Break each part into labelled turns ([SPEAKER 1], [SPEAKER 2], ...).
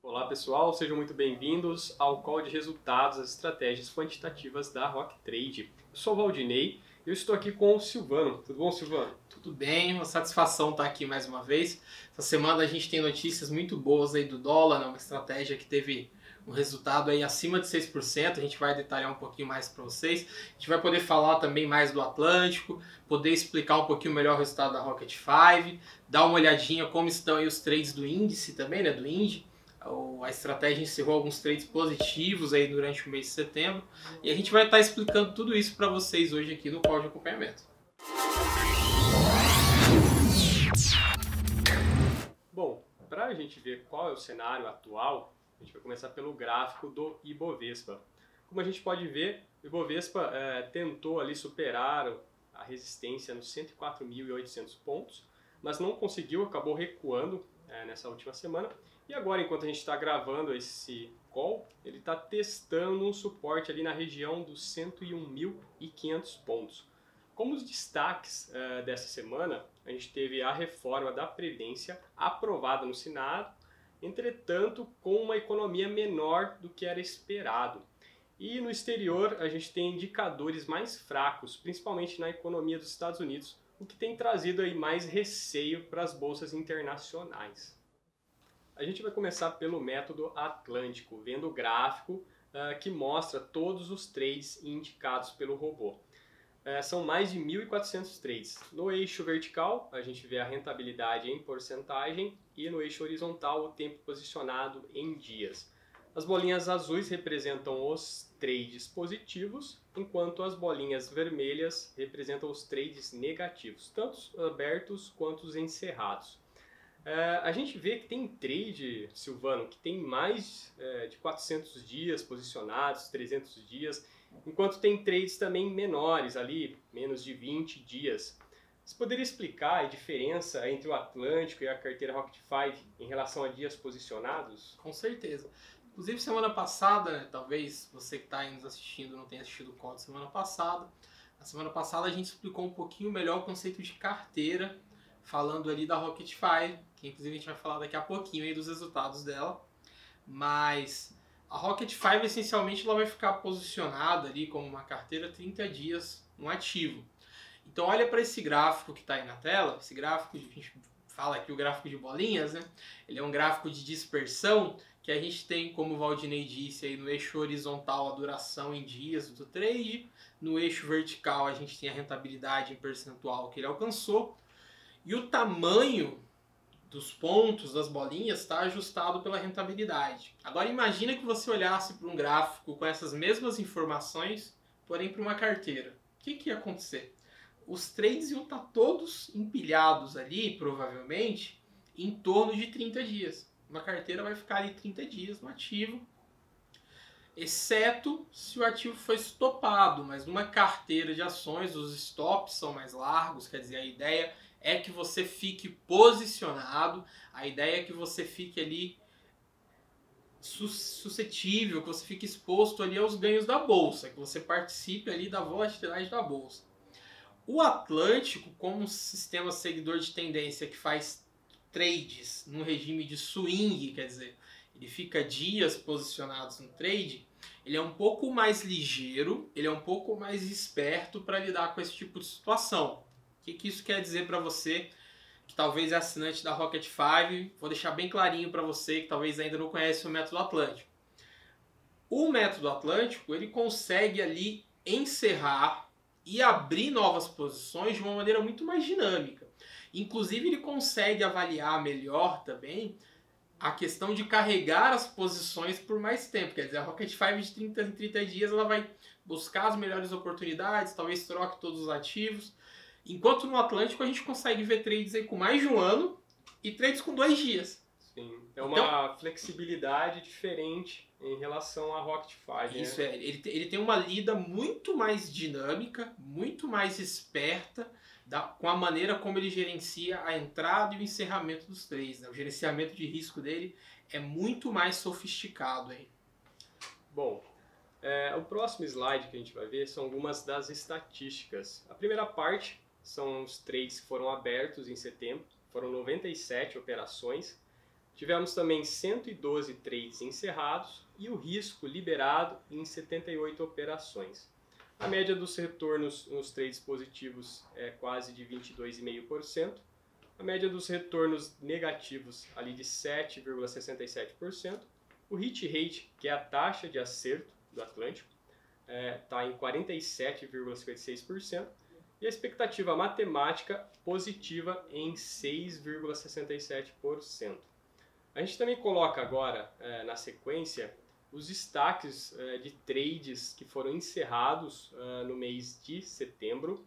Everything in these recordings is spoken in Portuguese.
[SPEAKER 1] Olá pessoal, sejam muito bem-vindos ao call de resultados das estratégias quantitativas da Rock Trade. Eu sou o Valdinei e eu estou aqui com o Silvano. Tudo bom, Silvano?
[SPEAKER 2] Tudo bem, uma satisfação estar aqui mais uma vez. Essa semana a gente tem notícias muito boas aí do dólar, né? Uma estratégia que teve um resultado aí acima de 6%. A gente vai detalhar um pouquinho mais para vocês. A gente vai poder falar também mais do Atlântico, poder explicar um pouquinho melhor o resultado da Rocket 5, dar uma olhadinha como estão aí os trades do índice também, né, do Indy. A estratégia encerrou alguns trades positivos aí durante o mês de setembro e a gente vai estar explicando tudo isso para vocês hoje aqui no call de acompanhamento.
[SPEAKER 1] Bom, para a gente ver qual é o cenário atual, a gente vai começar pelo gráfico do Ibovespa. Como a gente pode ver, o Ibovespa tentou ali superar a resistência nos 104.800 pontos, mas não conseguiu, acabou recuando nessa última semana. E agora, enquanto a gente está gravando esse call, ele está testando um suporte ali na região dos 101.500 pontos. Como os destaques dessa semana, a gente teve a reforma da Previdência aprovada no Senado, entretanto com uma economia menor do que era esperado. E no exterior a gente tem indicadores mais fracos, principalmente na economia dos Estados Unidos, o que tem trazido aí mais receio para as bolsas internacionais. A gente vai começar pelo método Atlântico, vendo o gráfico que mostra todos os trades indicados pelo robô. São mais de 1.400 trades. No eixo vertical, a gente vê a rentabilidade em porcentagem e no eixo horizontal, o tempo posicionado em dias. As bolinhas azuis representam os trades positivos, enquanto as bolinhas vermelhas representam os trades negativos, tanto os abertos quanto os encerrados. A gente vê que tem trade, Silvano, que tem mais de 400 dias posicionados, 300 dias, enquanto tem trades também menores ali, menos de 20 dias. Você poderia explicar a diferença entre o Atlântico e a carteira Rocket 5 em relação a dias posicionados?
[SPEAKER 2] Com certeza. Inclusive, semana passada, né, talvez você que está aí nos assistindo não tenha assistido o call de semana passada. Na semana passada a gente explicou um pouquinho melhor o conceito de carteira, falando ali da Rocket 5, que inclusive a gente vai falar daqui a pouquinho aí dos resultados dela. Mas a Rocket 5 essencialmente ela vai ficar posicionada ali como uma carteira 30 dias no ativo. Então olha para esse gráfico que está aí na tela, esse gráfico, a gente fala aqui o gráfico de bolinhas, né? Ele é um gráfico de dispersão que a gente tem, como o Valdinei disse, aí no eixo horizontal a duração em dias do trade, no eixo vertical a gente tem a rentabilidade em percentual que ele alcançou e o tamanho dos pontos, das bolinhas, está ajustado pela rentabilidade. Agora imagina que você olhasse para um gráfico com essas mesmas informações, porém para uma carteira. O que ia acontecer? Os trades iam estar todos empilhados ali, provavelmente, em torno de 30 dias. Uma carteira vai ficar ali 30 dias no ativo, exceto se o ativo foi estopado, mas numa carteira de ações os stops são mais largos, quer dizer, a ideia é que você fique posicionado, a ideia é que você fique ali suscetível, que você fique exposto ali aos ganhos da bolsa, que você participe ali da volatilidade da bolsa. O Atlântico, como um sistema seguidor de tendência que faz trades no regime de swing, quer dizer, ele fica dias posicionados no trade, ele é um pouco mais ligeiro, ele é um pouco mais esperto para lidar com esse tipo de situação. O que isso quer dizer para você que talvez é assinante da Rocket 5? Vou deixar bem clarinho para você que talvez ainda não conhece o método Atlântico. O método Atlântico ele consegue ali encerrar e abrir novas posições de uma maneira muito mais dinâmica. Inclusive ele consegue avaliar melhor também a questão de carregar as posições por mais tempo. Quer dizer, a Rocket 5 de 30 em 30 dias ela vai buscar as melhores oportunidades, talvez troque todos os ativos. Enquanto no Atlântico a gente consegue ver trades aí com mais de um ano e trades com 2 dias.
[SPEAKER 1] Sim, é uma flexibilidade diferente em relação à Rocket 5.
[SPEAKER 2] Isso,
[SPEAKER 1] né?
[SPEAKER 2] ele tem uma lida muito mais dinâmica, muito mais esperta com a maneira como ele gerencia a entrada e o encerramento dos trades. Né? O gerenciamento de risco dele é muito mais sofisticado. Hein?
[SPEAKER 1] Bom, o próximo slide que a gente vai ver são algumas das estatísticas. A primeira parte são os trades que foram abertos em setembro, foram 97 operações. A Tivemos também 112 trades encerrados e o risco liberado em 78 operações. A média dos retornos nos trades positivos é quase de 22,5%. A média dos retornos negativos ali de 7,67%. O hit rate, que é a taxa de acerto do Atlântico, está em 47,56%. E a expectativa matemática positiva em 6,67%. A gente também coloca agora, na sequência, os destaques de trades que foram encerrados no mês de setembro.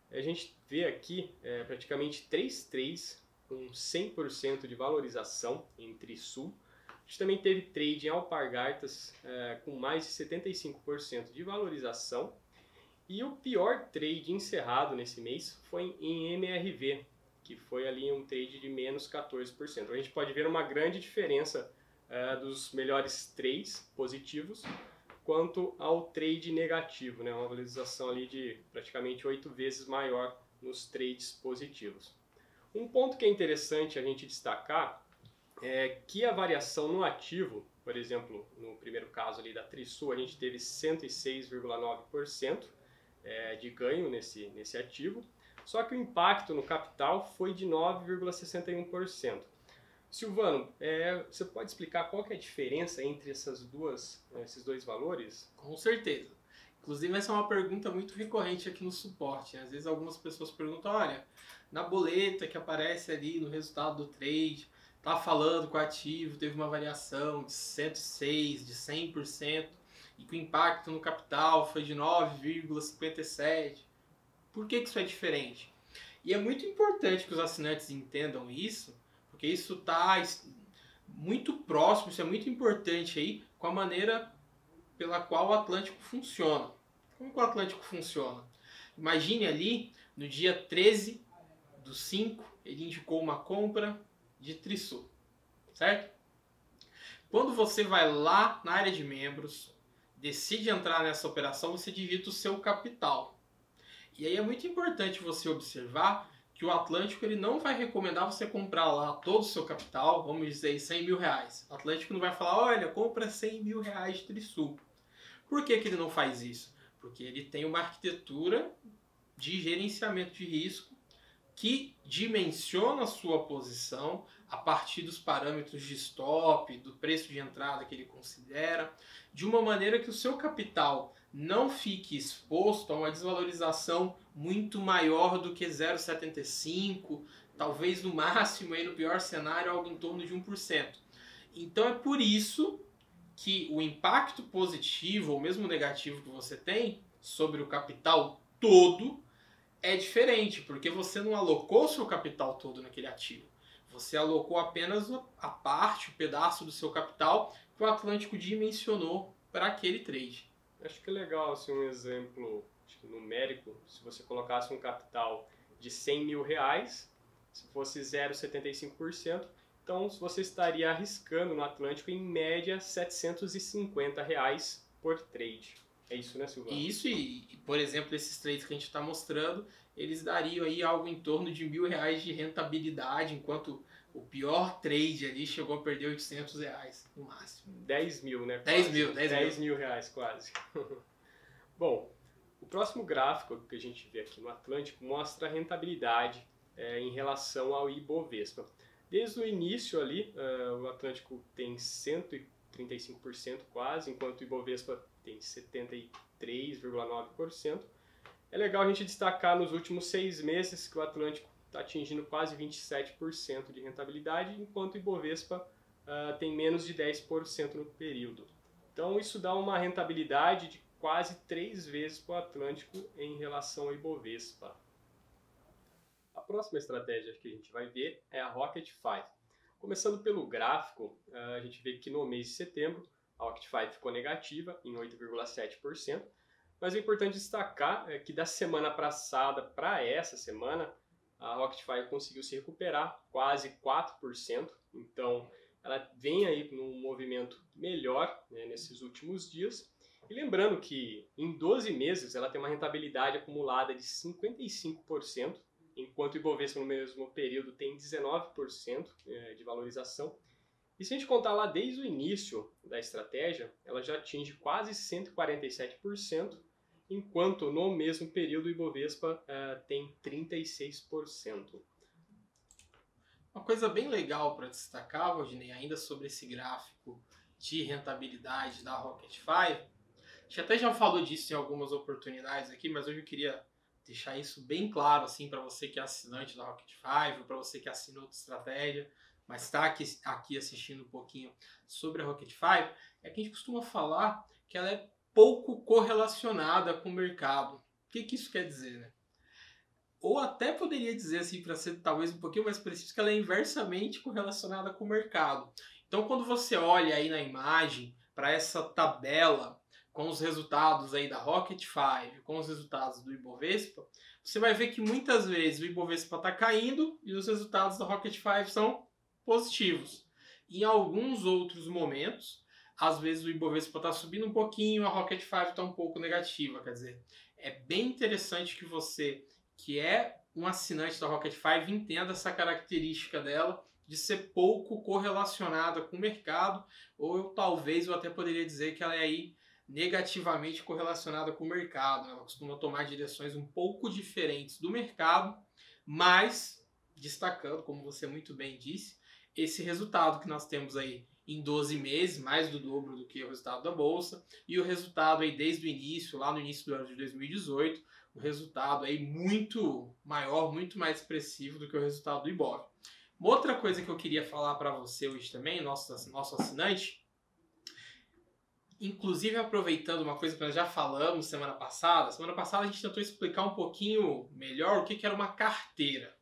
[SPEAKER 1] A gente vê aqui praticamente 3 trades com 100% de valorização em Trisul. A gente também teve trade em Alpargatas com mais de 75% de valorização. E o pior trade encerrado nesse mês foi em MRV, que foi ali um trade de menos 14%. A gente pode ver uma grande diferença dos melhores trades positivos quanto ao trade negativo, né? Uma valorização ali de praticamente 8 vezes maior nos trades positivos. Um ponto que é interessante a gente destacar é que a variação no ativo, por exemplo, no primeiro caso ali da Trisul, a gente teve 106,9% de ganho nesse ativo, só que o impacto no capital foi de 9,61%. Silvano, você pode explicar qual que é a diferença entre esses dois valores?
[SPEAKER 2] Com certeza. Inclusive, essa é uma pergunta muito recorrente aqui no suporte. Às vezes algumas pessoas perguntam, olha, na boleta que aparece ali no resultado do trade, tá falando que o ativo teve uma variação de 106%, de 100%, e que o impacto no capital foi de 9,57%. Por que isso é diferente? E é muito importante que os assinantes entendam isso, porque isso está muito próximo, isso é muito importante aí com a maneira pela qual o Atlântico funciona. Como que o Atlântico funciona? Imagine ali, no dia 13/5, ele indicou uma compra de Trisul, certo? Quando você vai lá na área de membros, decide entrar nessa operação, você digita o seu capital. E aí é muito importante você observar que o Atlântico ele não vai recomendar você comprar lá todo o seu capital, vamos dizer, R$100.000. O Atlântico não vai falar, olha, compra R$100.000 de Trisul. Por que ele não faz isso? Porque ele tem uma arquitetura de gerenciamento de risco que dimensiona a sua posição a partir dos parâmetros de stop, do preço de entrada que ele considera, de uma maneira que o seu capital não fique exposto a uma desvalorização muito maior do que 0,75, talvez no máximo, aí no pior cenário, algo em torno de 1%. Então é por isso que o impacto positivo ou mesmo negativo que você tem sobre o capital todo é diferente, porque você não alocou o seu capital todo naquele ativo. Você alocou apenas a parte, o pedaço do seu capital que o Atlântico dimensionou para aquele trade.
[SPEAKER 1] Acho que é legal assim, um exemplo numérico. Se você colocasse um capital de R$100.000, se fosse 0,75%, então você estaria arriscando no Atlântico em média R$750 por trade. É isso, né, Silvano?
[SPEAKER 2] Isso, e por exemplo, esses trades que a gente está mostrando, eles dariam aí algo em torno de R$1.000 de rentabilidade, enquanto o pior trade ali chegou a perder R$800 no máximo.
[SPEAKER 1] 10 mil, né?
[SPEAKER 2] 10 mil.
[SPEAKER 1] 10 mil reais quase. Bom, o próximo gráfico que a gente vê aqui no Atlântico mostra a rentabilidade em relação ao Ibovespa. Desde o início ali, o Atlântico tem 135% quase, enquanto o Ibovespa tem 73,9%. É legal a gente destacar nos últimos 6 meses que o Atlântico está atingindo quase 27% de rentabilidade, enquanto o Ibovespa tem menos de 10% no período. Então isso dá uma rentabilidade de quase 3 vezes para o Atlântico em relação ao Ibovespa. A próxima estratégia que a gente vai ver é a Rocket 5. Começando pelo gráfico, a gente vê que no mês de setembro a Rocket 5 ficou negativa em 8,7%, mas é importante destacar que da semana passada para essa semana a Rocket 5 conseguiu se recuperar quase 4%, então ela vem aí num movimento melhor, né, nesses últimos dias. E lembrando que em 12 meses ela tem uma rentabilidade acumulada de 55%, enquanto o Ibovespa no mesmo período tem 19% de valorização. E se a gente contar lá desde o início da estratégia, ela já atinge quase 147%, enquanto no mesmo período o Ibovespa tem 36%.
[SPEAKER 2] Uma coisa bem legal para destacar, Valdinei, ainda sobre esse gráfico de rentabilidade da Rocket 5, a gente até já falou disso em algumas oportunidades aqui, mas hoje eu queria deixar isso bem claro assim para você que é assinante da Rocket 5, para você que assinou outra estratégia, mas está aqui assistindo um pouquinho sobre a Rocket 5, é que a gente costuma falar que ela é pouco correlacionada com o mercado. O que isso quer dizer, né? Ou até poderia dizer assim, para ser talvez um pouquinho mais preciso, que ela é inversamente correlacionada com o mercado. Então, quando você olha aí na imagem para essa tabela com os resultados aí da Rocket 5, com os resultados do Ibovespa, você vai ver que muitas vezes o Ibovespa está caindo e os resultados da Rocket 5 são positivos. Em alguns outros momentos, às vezes o Ibovespa está subindo um pouquinho, a Rocket 5 está um pouco negativa. Quer dizer, é bem interessante que você, que é um assinante da Rocket 5, entenda essa característica dela de ser pouco correlacionada com o mercado, ou talvez eu até poderia dizer que ela é aí negativamente correlacionada com o mercado. Ela costuma tomar direções um pouco diferentes do mercado, mas destacando, como você muito bem disse, esse resultado que nós temos aí em 12 meses, mais do dobro do que o resultado da Bolsa, e o resultado aí desde o início, lá no início do ano de 2018, um resultado aí muito maior, muito mais expressivo do que o resultado do Ibov. Uma outra coisa que eu queria falar para você hoje também, nosso assinante, inclusive aproveitando uma coisa que nós já falamos semana passada a gente tentou explicar um pouquinho melhor o que era uma carteira.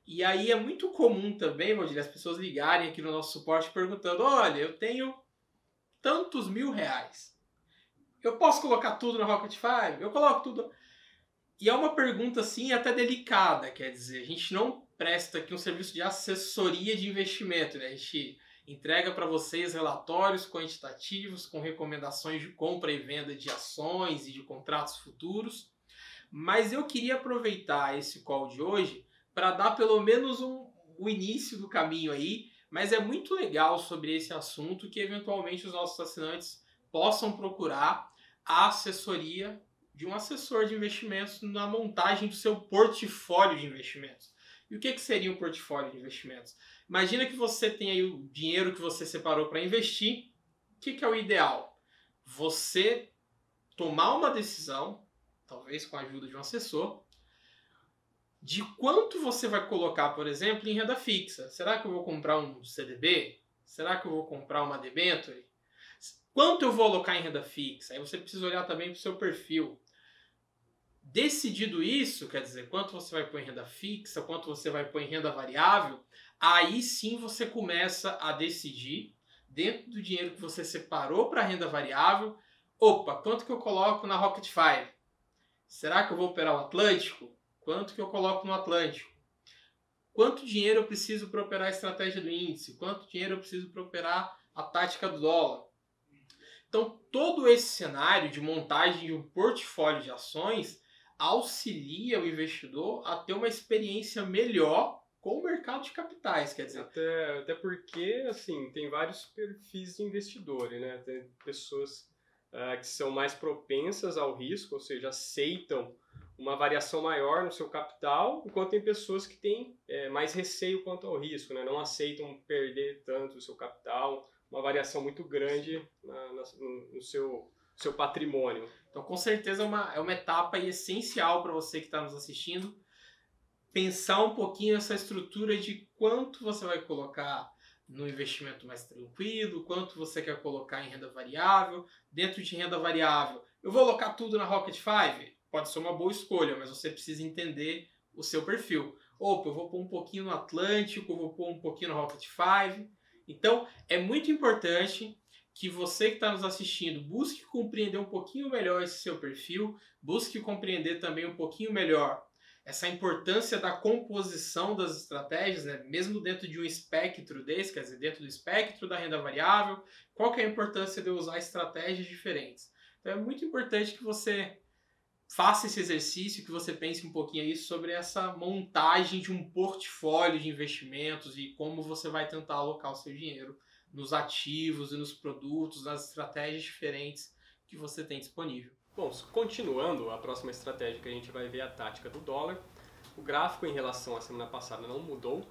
[SPEAKER 2] E aí é muito comum também, Valdir, as pessoas ligarem aqui no nosso suporte perguntando: olha, eu tenho tantos R$1.000. Eu posso colocar tudo na Rocket 5? Eu coloco tudo. E é uma pergunta assim até delicada, quer dizer, a gente não presta aqui um serviço de assessoria de investimento, né? A gente entrega para vocês relatórios quantitativos com recomendações de compra e venda de ações e de contratos futuros. Mas eu queria aproveitar esse call de hoje para dar pelo menos o início do caminho aí, mas é muito legal sobre esse assunto que eventualmente os nossos assinantes possam procurar a assessoria de um assessor de investimentos na montagem do seu portfólio de investimentos. E o que seria um portfólio de investimentos? Imagina que você tem aí o dinheiro que você separou para investir. O que é o ideal? Você tomar uma decisão, talvez com a ajuda de um assessor, de quanto você vai colocar, por exemplo, em renda fixa. Será que eu vou comprar um CDB? Será que eu vou comprar uma debênture? Quanto eu vou alocar em renda fixa? Aí você precisa olhar também para o seu perfil. Decidido isso, quer dizer, quanto você vai pôr em renda fixa, quanto você vai pôr em renda variável, aí sim você começa a decidir, dentro do dinheiro que você separou para renda variável, opa, quanto que eu coloco na Rocket 5? Será que eu vou operar o Atlântico? Quanto que eu coloco no Atlântico? Quanto dinheiro eu preciso para operar a estratégia do índice? Quanto dinheiro eu preciso para operar a tática do dólar? Então, todo esse cenário de montagem de um portfólio de ações auxilia o investidor a ter uma experiência melhor com o mercado de capitais, quer dizer.
[SPEAKER 1] Até porque, assim, tem vários perfis de investidores, né? Tem pessoas que são mais propensas ao risco, ou seja, aceitam uma variação maior no seu capital, enquanto tem pessoas que têm mais receio quanto ao risco, né? Não aceitam perder tanto o seu capital, uma variação muito grande no seu patrimônio.
[SPEAKER 2] Então, com certeza, é uma etapa essencial para você que está nos assistindo, pensar um pouquinho essa estrutura de quanto você vai colocar no investimento mais tranquilo, quanto você quer colocar em renda variável. Dentro de renda variável, eu vou alocar tudo na Rocket 5? Pode ser uma boa escolha, mas você precisa entender o seu perfil. Opa, eu vou pôr um pouquinho no Atlântico, eu vou pôr um pouquinho na Rocket 5. Então, é muito importante que você que está nos assistindo busque compreender um pouquinho melhor esse seu perfil, busque compreender também um pouquinho melhor essa importância da composição das estratégias, né? Mesmo dentro de um espectro desse, quer dizer, dentro do espectro da renda variável, qual que é a importância de eu usar estratégias diferentes. Então é muito importante que você faça esse exercício, que você pense um pouquinho aí sobre essa montagem de um portfólio de investimentos e como você vai tentar alocar o seu dinheiro nos ativos e nos produtos, nas estratégias diferentes que você tem disponível.
[SPEAKER 1] Bom, continuando, a próxima estratégia que a gente vai ver é a tática do dólar. O gráfico em relação à semana passada não mudou.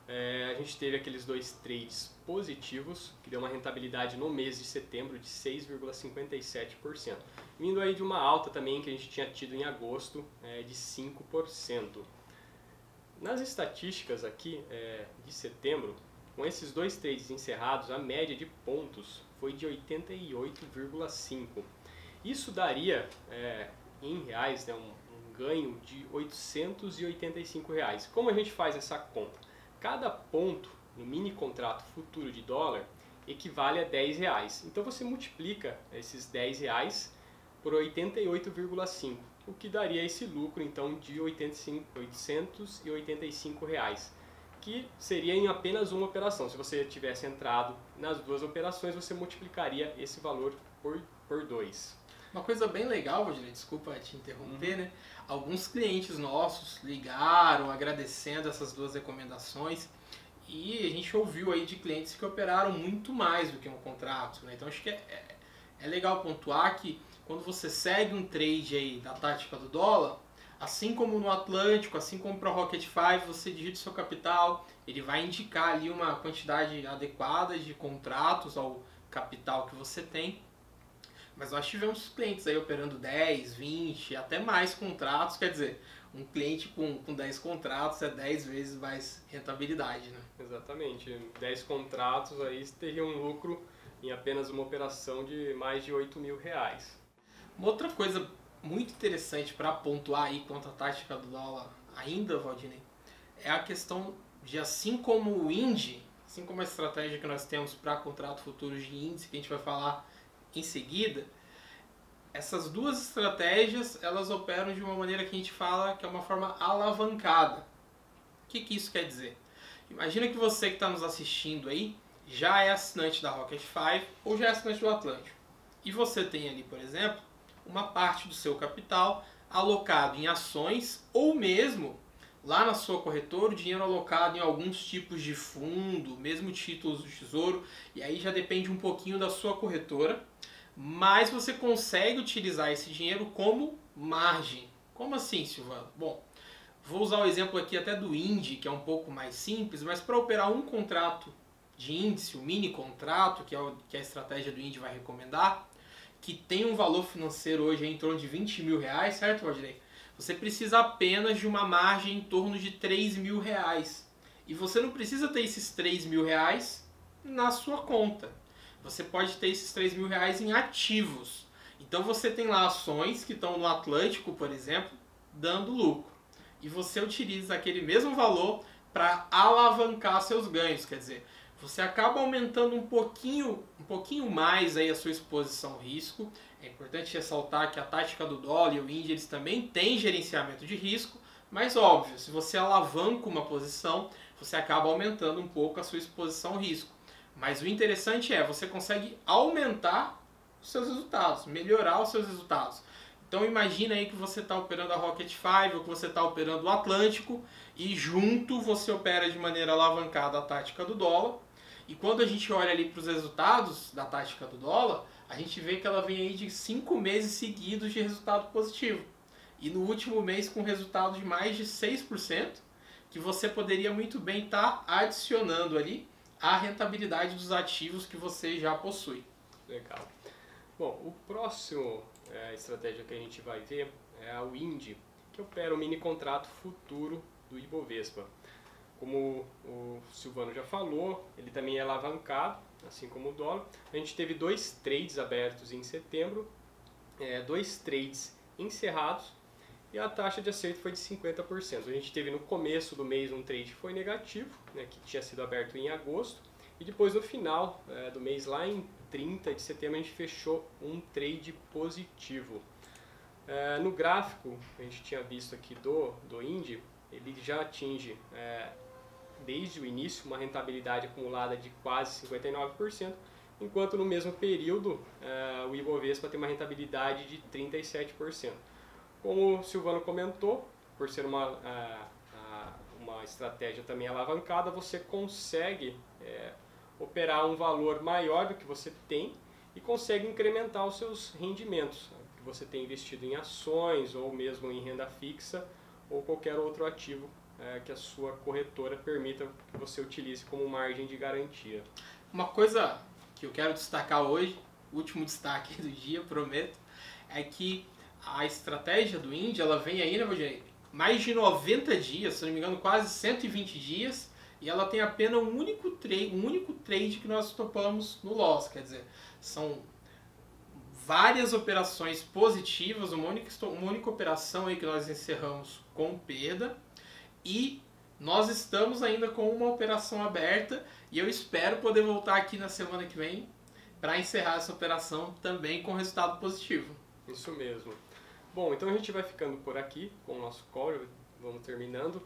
[SPEAKER 1] A gente teve aqueles 2 trades positivos, que deu uma rentabilidade no mês de setembro de 6,57%. Vindo aí de uma alta também que a gente tinha tido em agosto de 5%. Nas estatísticas aqui de setembro, com esses 2 trades encerrados, a média de pontos foi de 88,5%. Isso daria, em reais, né, um ganho de R$ 885. Como a gente faz essa conta? Cada ponto no mini contrato futuro de dólar equivale a R$10. Então você multiplica esses R$10 por 88,5, o que daria esse lucro então de R$ 885, que seria em apenas uma operação. Se você tivesse entrado nas 2 operações, você multiplicaria esse valor por 2.
[SPEAKER 2] Uma coisa bem legal, Valdinei, desculpa te interromper, né? Alguns clientes nossos ligaram agradecendo essas 2 recomendações e a gente ouviu aí de clientes que operaram muito mais do que um contrato, né? Então acho que é legal pontuar que quando você segue um trade aí da tática do dólar, assim como no Atlântico, assim como para o Rocket 5, você digita o seu capital, ele vai indicar ali uma quantidade adequada de contratos ao capital que você tem. Mas nós tivemos clientes aí operando 10, 20, até mais contratos, quer dizer, um cliente com 10 contratos é 10 vezes mais rentabilidade, né?
[SPEAKER 1] Exatamente, 10 contratos aí teria um lucro em apenas uma operação de mais de R$8.000.
[SPEAKER 2] Uma outra coisa muito interessante para pontuar aí quanto à tática do dólar ainda, Valdinei, é a questão de, assim como o IND, assim como a estratégia que nós temos para contrato futuros de índice, que a gente vai falar em seguida, essas 2 estratégias elas operam de uma maneira que a gente fala que é uma forma alavancada. O que isso quer dizer? Imagina que você que está nos assistindo aí já é assinante da Rocket 5 ou já é assinante do Atlântico. E você tem ali, por exemplo, uma parte do seu capital alocado em ações ou mesmo lá na sua corretora o dinheiro alocado em alguns tipos de fundo, mesmo títulos do tesouro, e aí já depende um pouquinho da sua corretora. Mas você consegue utilizar esse dinheiro como margem. Como assim, Silvano? Bom, vou usar o exemplo aqui até do IND, que é um pouco mais simples, mas para operar um contrato de índice, o mini contrato, que é a estratégia do IND vai recomendar, que tem um valor financeiro hoje em torno de R$20.000, certo, Valdinei? Você precisa apenas de uma margem em torno de R$3.000. E você não precisa ter esses R$3.000 na sua conta. Você pode ter esses R$3.000 em ativos. Então você tem lá ações que estão no Atlântico, por exemplo, dando lucro. E você utiliza aquele mesmo valor para alavancar seus ganhos. Quer dizer, você acaba aumentando um pouquinho mais aí a sua exposição ao risco. É importante ressaltar que a tática do dólar e o IND eles também têm gerenciamento de risco. Mas óbvio, se você alavanca uma posição, você acaba aumentando um pouco a sua exposição ao risco. Mas o interessante é, você consegue aumentar os seus resultados, melhorar os seus resultados. Então imagina aí que você está operando a Rocket 5 ou que você está operando o Atlântico e junto você opera de maneira alavancada a tática do dólar. E quando a gente olha ali para os resultados da tática do dólar, a gente vê que ela vem aí de 5 meses seguidos de resultado positivo. E no último mês com resultado de mais de 6%, que você poderia muito bem estar adicionando ali a rentabilidade dos ativos que você já possui.
[SPEAKER 1] Legal. Bom, o próximo estratégia que a gente vai ver é o IND, que opera o mini contrato futuro do Ibovespa. Como o Silvano já falou, ele também é alavancado, assim como o dólar. A gente teve 2 trades abertos em setembro, 2 trades encerrados, e a taxa de acerto foi de 50%. A gente teve no começo do mês um trade que foi negativo, né, que tinha sido aberto em agosto, e depois no final do mês, lá em 30 de setembro, a gente fechou um trade positivo. No gráfico, a gente tinha visto aqui do IND, ele já atinge, desde o início, uma rentabilidade acumulada de quase 59%, enquanto no mesmo período o Ibovespa tem uma rentabilidade de 37%. Como o Silvano comentou, por ser uma estratégia também alavancada, você consegue operar um valor maior do que você tem e consegue incrementar os seus rendimentos, que você tem investido em ações ou mesmo em renda fixa ou qualquer outro ativo que a sua corretora permita que você utilize como margem de garantia.
[SPEAKER 2] Uma coisa que eu quero destacar hoje, último destaque do dia, prometo, é que a estratégia do Indy, ela vem aí, né, Valdir? Mais de 90 dias, se não me engano, quase 120 dias, e ela tem apenas um único trade que nós topamos no loss, quer dizer, são várias operações positivas, uma única operação aí que nós encerramos com perda, e nós estamos ainda com uma operação aberta, e eu espero poder voltar aqui na semana que vem para encerrar essa operação também com resultado positivo.
[SPEAKER 1] Isso mesmo. Bom, então a gente vai ficando por aqui com o nosso call, vamos terminando.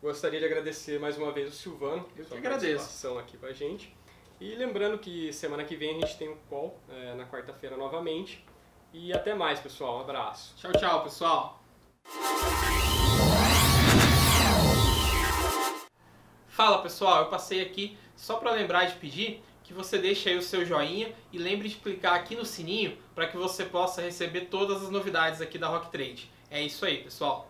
[SPEAKER 1] Gostaria de agradecer mais uma vez o Silvano pela participação aqui com a gente. E lembrando que semana que vem a gente tem um call na quarta-feira novamente. E até mais, pessoal. Um abraço.
[SPEAKER 2] Tchau, tchau, pessoal. Fala, pessoal. Eu passei aqui só para lembrar de pedir que você deixe aí o seu joinha e lembre de clicar aqui no sininho para que você possa receber todas as novidades aqui da Rock Trade. É isso aí, pessoal.